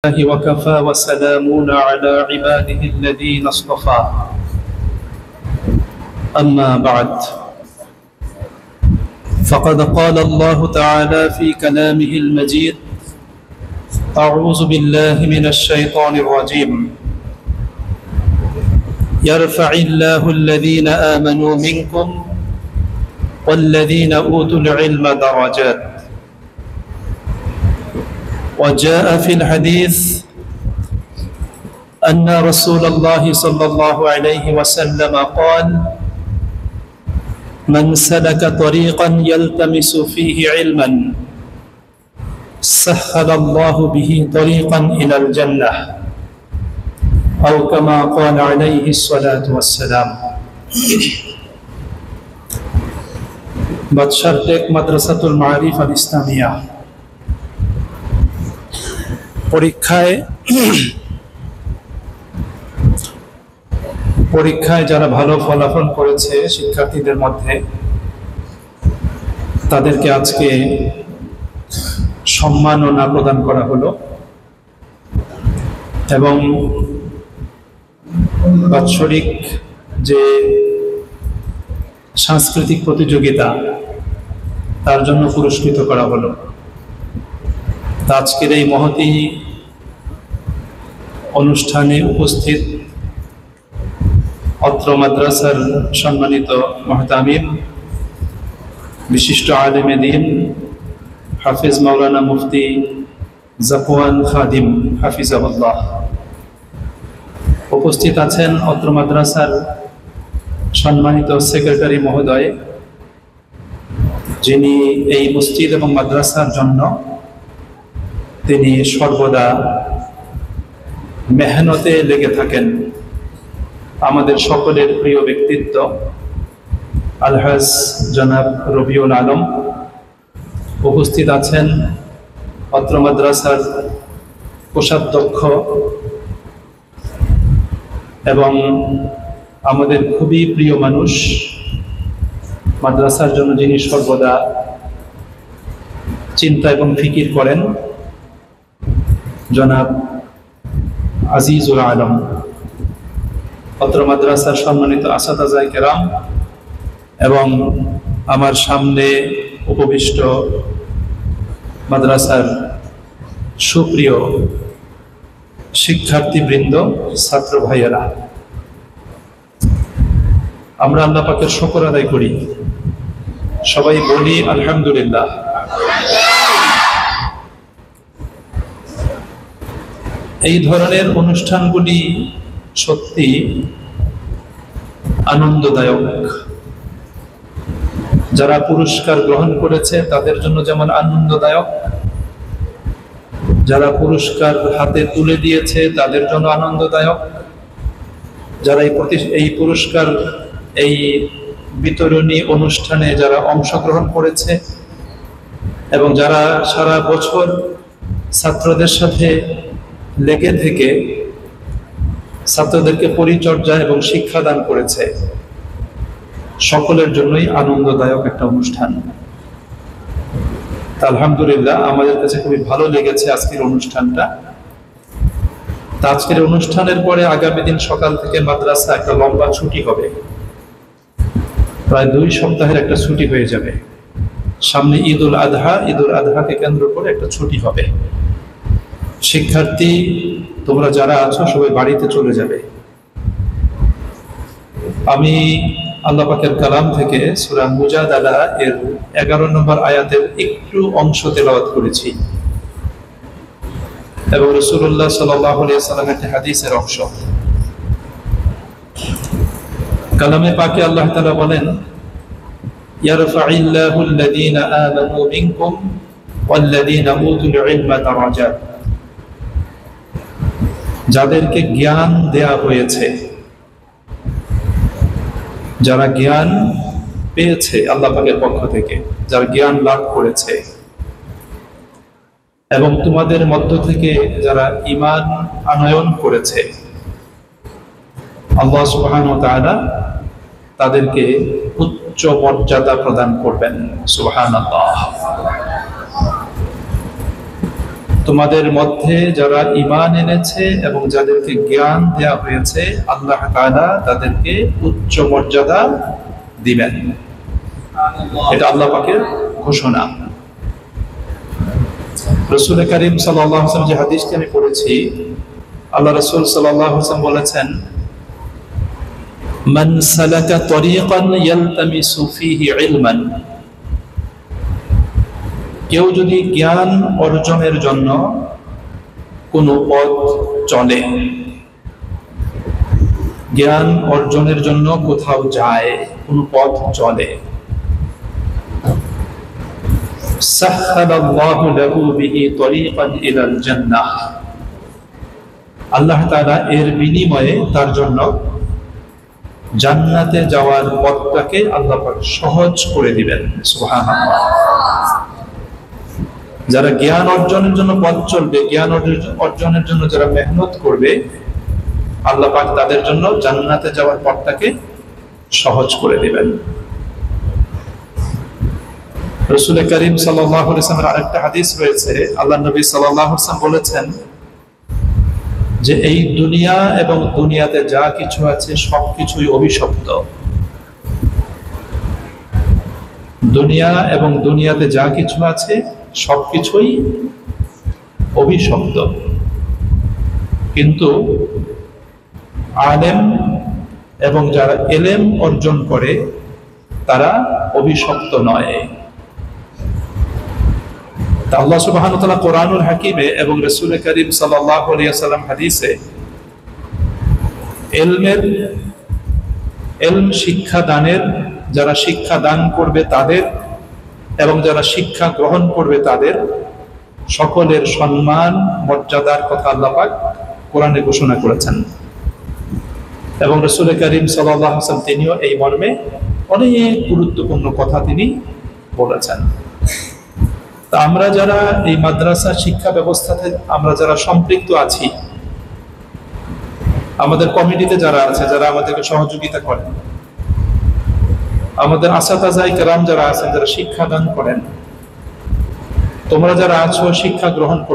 الله وكفى وسلامون على عباده الذين اصطفى أما بعد فقد قال الله تعالى في كلامه المجيد أعوذ بالله من الشيطان الرجيم يرفع الله الذين آمنوا منكم والذين أوتوا العلم درجات وجاء في الحديث أن رسول الله صلى الله عليه وسلم قال من سلك طريقا يلتمس فيه علما سهل الله به طريقا إلى الجنة أو كما قال عليه الصلاة والسلام বাদশাহটেক মাদ্রাসাতুল মাআরিফ আল ইসলামিয়া পরীক্ষায় যারা ভালো ফলাফল করেছে শিক্ষার্থীদের মধ্যে তাদেরকে আজকে সম্মাননা প্রদান করা হলো এবং বাৎসরিক যে সাংস্কৃতিক প্রতিযোগিতা তার জন্য পুরস্কৃত করা হলো। আজকের এই মহতী অনুষ্ঠানে উপস্থিত অত্র মাদ্রাসার সম্মানিত মুহতামিম বিশিষ্ট আলেমে দ্বীন হাফিজ মাওলানা মুফতি জাকওয়ান খাদিম হাফিজাহুল্লাহ, উপস্থিত আছেন অত্র মাদ্রাসার সম্মানিত সেক্রেটারি মহোদয়, যিনি এই মসজিদ এবং মাদ্রাসার জন্য তিনি সর্বদা মেহনতে লেগে থাকেন। আমাদের সকলের প্রিয় ব্যক্তিত্ব আলহাজ জনাব রবিউল আলম, উপস্থিত আছেন অত্র মাদ্রাসার কোষাধ্যক্ষ এবং আমাদের খুবই প্রিয় মানুষ, মাদ্রাসার জন্য যিনি সর্বদা চিন্তা এবং ফিকির করেন, জনাব আজিজুল আলম, অত্র মাদ্রাসার সম্মানিত আসাতাজায়ে কেরাম এবং আমার সামনে উপবিষ্ট মাদ্রাসার সুপ্রিয় শিক্ষার্থীবৃন্দ, ছাত্র ভাইয়েরা, আমরা আল্লাহ পাকের শুকর আদায় করি, সবাই বলি আলহামদুলিল্লাহ। এই ধরনের অনুষ্ঠানগুলি সত্যি আনন্দদায়ক। যারা পুরস্কার গ্রহণ করেছে তাদের জন্য যেমন আনন্দদায়ক, যারা পুরস্কার হাতে তুলে দিয়েছে তাদের জন্য আনন্দদায়ক, যারা এই পুরস্কার এই বিতরণী অনুষ্ঠানে যারা অংশগ্রহণ করেছে এবং যারা সারা বছর ছাত্রদের সাথে লেগে থেকে ছাত্রদেরকে পরিচর্যা এবং শিক্ষাদান করেছে, সকলের জন্যই আনন্দদায়ক একটা অনুষ্ঠান। আলহামদুলিল্লাহ, আমাদের কাছে খুবই ভালো লেগেছে আজকের অনুষ্ঠানটা। আজকের অনুষ্ঠানের পরে আগামী দিন সকাল থেকে মাদ্রাসা একটা লম্বা ছুটি হবে, প্রায় 2 সপ্তাহের একটা ছুটি হয়ে যাবে। সামনে ঈদুল আজহাকে কেন্দ্র করে একটা ছুটি হবে। শিক্ষার্থী তোমরা যারা আছো সবাই বাড়িতে চলে যাবে। আমি আল্লাহ পাকের কালাম থেকে সূরা মুজাদালা এর 11 নম্বর আয়াতের একটু অংশ তেলাওয়াত করেছি এবং রাসূলুল্লাহ সাল্লাল্লাহু আলাইহি ওয়াসাল্লামের একটি হাদিসের অংশ। কালামে পাকে আল্লাহ তাআলা বলেন, ইয়ারফাইল্লাহু আল্লাযীনা আমানু মিনকুম ওয়াল্লাযীনা উতুল ইলমা দারাজাত। যাদেরকে জ্ঞান দেয়া হয়েছে, যারা জ্ঞান পেয়েছে আল্লাহ পাকের পক্ষ থেকে, যারা জ্ঞান লাভ করেছে এবং তোমাদের মধ্য থেকে যারা ঈমান আনয়ন করেছে, আল্লাহ সুবহানাহু ওয়া তাআলা তাদেরকে উচ্চ মর্যাদা প্রদান করবেন। সুবহানাল্লাহ। তোমাদের মধ্যে যারা ঈমান এনেছে এবং যাদেরকে জ্ঞান দেয়া হয়েছে আল্লাহ তাআলা তাদেরকে উচ্চ মর্যাদা দিবেন। এটা আল্লাহ পাকের ঘোষণা। রাসূল করিম সাল্লাল্লাহু আলাইহি ওয়াসাল্লাম যে হাদিসটি আমি পড়েছি, আল্লাহ রাসূল সাল্লাল্লাহু আলাইহি ওয়াসাল্লাম বলেছেন, মান সালাকা তরিকান ইয়ালতামিসু ফীহি ইলমান, কেউ যদি জ্ঞান অর্জনের জন্য কোনো পথ চলে, জ্ঞান অর্জনের জন্য কোথাও যায়, কোনো পথ চলে, সাহহালাল্লাহু লাহু বিহি তরিকান ইলাল জান্নাহ, আল্লাহ তাআলা এর বিনিময়ে তার জন্য জান্নাতে যাওয়ার পথটাকে আল্লাহ পাক সহজ করে দিবেন। সুবহানাল্লাহ। যারা জ্ঞান অর্জনের জন্য পথ চলবে, জ্ঞান অর্জনের জন্য যারা মেহনত করবে, আল্লাহ পাক তাদের জন্য জান্নাতে যাওয়ার পথটাকে সহজ করে দিবেন। রাসূল করিম সাল্লাল্লাহু আলাইহি ওয়াসাল্লামের আরেকটা হাদিস রয়েছে, আল্লাহ নবী সাল্লাল্লাহু আলাইহি ওয়াসাল্লাম বলেছেন যে এই দুনিয়া এবং দুনিয়াতে যা কিছু আছে সবকিছুই অভিশপ্ত। দুনিয়া এবং দুনিয়াতে যা কিছু আছে সবকিছুই অভিশপ্ত, কিন্তু আলেম এবং যারা ইলম অর্জন করে তারা অভিশপ্ত নয়। আল্লাহ সুবহানাহু ওয়া তাআলা কোরআনুল হাকিমে এবং রাসূল করিম সাল্লাল্লাহু আলাইহি ওয়াসাল্লাম হাদিসে ইলম শিক্ষা দানের, যারা শিক্ষা দান করবে তাদের এবং যারা শিক্ষা গ্রহণ করবে তাদের সকলের সম্মান মর্যাদার কথা আল্লাহ পাক কোরআনে ঘোষণা করেছেন। এবং রাসূল করিম সাল্লাল্লাহু আলাইহি ওয়াসাল্লাম তিনিও এই মর্মে অনেক গুরুত্বপূর্ণ কথা তিনি বলেছেন। তা আমরা যারা এই মাদ্রাসা শিক্ষা ব্যবস্থাতে আমরা যারা সম্পৃক্ত আছি, আমাদের কমিটিতে যারা আছে, যারা আমাদেরকে সহযোগিতা করেন, আমাদের আসাতাজায়ে কেরাম যারা আছেন, যারা শিক্ষা দান করেন, তোমরা যারা আছো শিক্ষা গ্রহণ